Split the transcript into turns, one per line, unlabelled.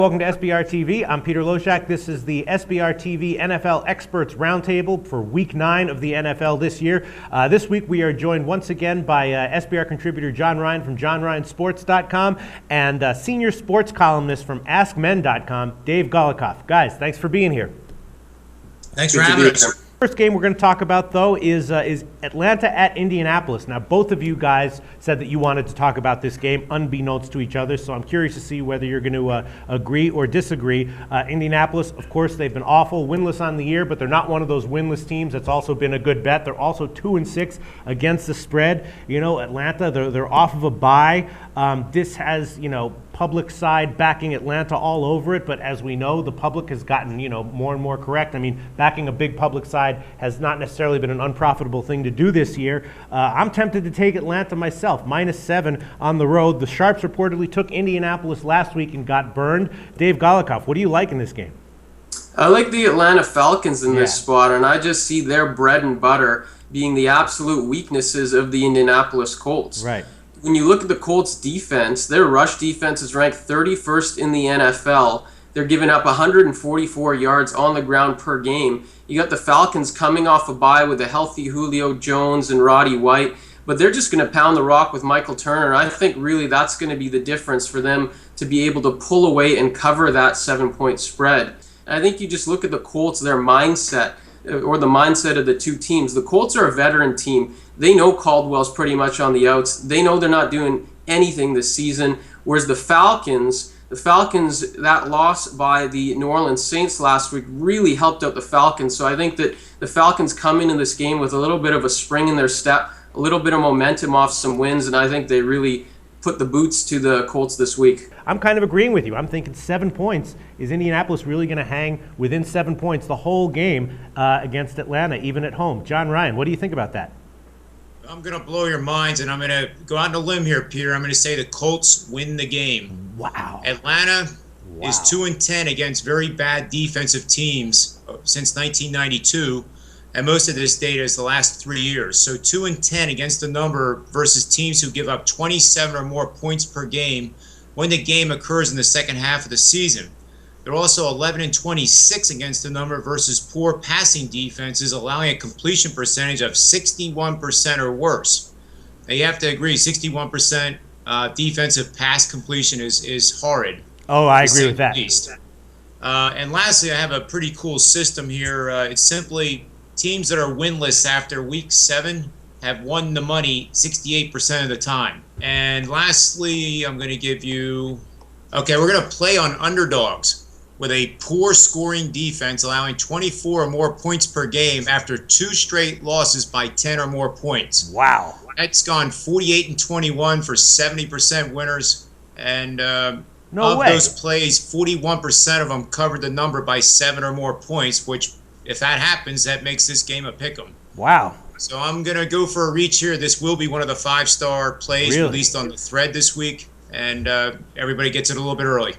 Welcome to SBR TV. I'm Peter Loshak. This is the SBR TV NFL Experts Roundtable for Week 9 of the NFL this year. This week we are joined once again by SBR contributor John Ryan from JohnRyanSports.com and senior sports columnist from AskMen.com, Dave Golikoff. Guys, thanks for being here.
Thanks for having us.
First game we're going to talk about, though, is Atlanta at Indianapolis. Now, both of you guys said that you wanted to talk about this game unbeknownst to each other, so I'm curious to see whether you're going to agree or disagree. Indianapolis, of course, they've been awful, winless on the year, but they're not one of those winless teams that's also been a good bet. They're also 2-6 against the spread. You know, Atlanta, they're off of a bye. This has, public side backing Atlanta all over it, but as we know, the public has gotten, more and more correct. I mean, backing a big public side has not necessarily been an unprofitable thing to do this year. I'm tempted to take Atlanta myself, -7 on the road. The Sharps reportedly took Indianapolis last week and got burned. Dave Golikoff, what do you like in this game?
I like the Atlanta Falcons in this spot, and I just see their bread and butter being the absolute weaknesses of the Indianapolis Colts.
Right.
When you look at the Colts defense, their rush defense is ranked 31st in the NFL. They're giving up 144 yards on the ground per game. You got the Falcons coming off a bye with a healthy Julio Jones and Roddy White, but they're just going to pound the rock with Michael Turner. I think really that's going to be the difference for them to be able to pull away and cover that 7-point spread. And I think you just look at the Colts, their mindset, or the mindset of the two teams. The Colts are a veteran team. They know Caldwell's pretty much on the outs. They know they're not doing anything this season. Whereas the Falcons, that loss by the New Orleans Saints last week really helped out the Falcons. So I think that the Falcons come into this game with a little bit of a spring in their step, a little bit of momentum off some wins, and I think they really put the boots to the Colts this week.
I'm kind of agreeing with you. I'm thinking 7 points. Is Indianapolis really going to hang within 7 points the whole game against Atlanta, even at home? John Ryan, what do you think about that?
I'm going to blow your minds, and I'm going to go out on a limb here, Peter. I'm going to say the Colts win the game.
Wow.
Atlanta is 2-10 against very bad defensive teams since 1992, and most of this data is the last 3 years. So 2-10 against the number versus teams who give up 27 or more points per game when the game occurs in the second half of the season. They're also 11-26 against the number versus poor passing defenses, allowing a completion percentage of 61% or worse. Now you have to agree, 61% defensive pass completion is horrid.
Oh, I agree with that.
And lastly, I have a pretty cool system here. It's simply teams that are winless after week 7 have won the money 68% of the time. And lastly, I'm going to give you, we're going to play on underdogs with a poor scoring defense, allowing 24 or more points per game after 2 straight losses by 10 or more points.
Wow.
That's gone 48-21 for 70% winners. And those plays, 41% of them covered the number by 7 or more points, which, if that happens, that makes this game a pick'em.
Wow.
So I'm going to go for a reach here. This will be one of the 5-star plays released on the thread this week, and everybody gets it a little bit early.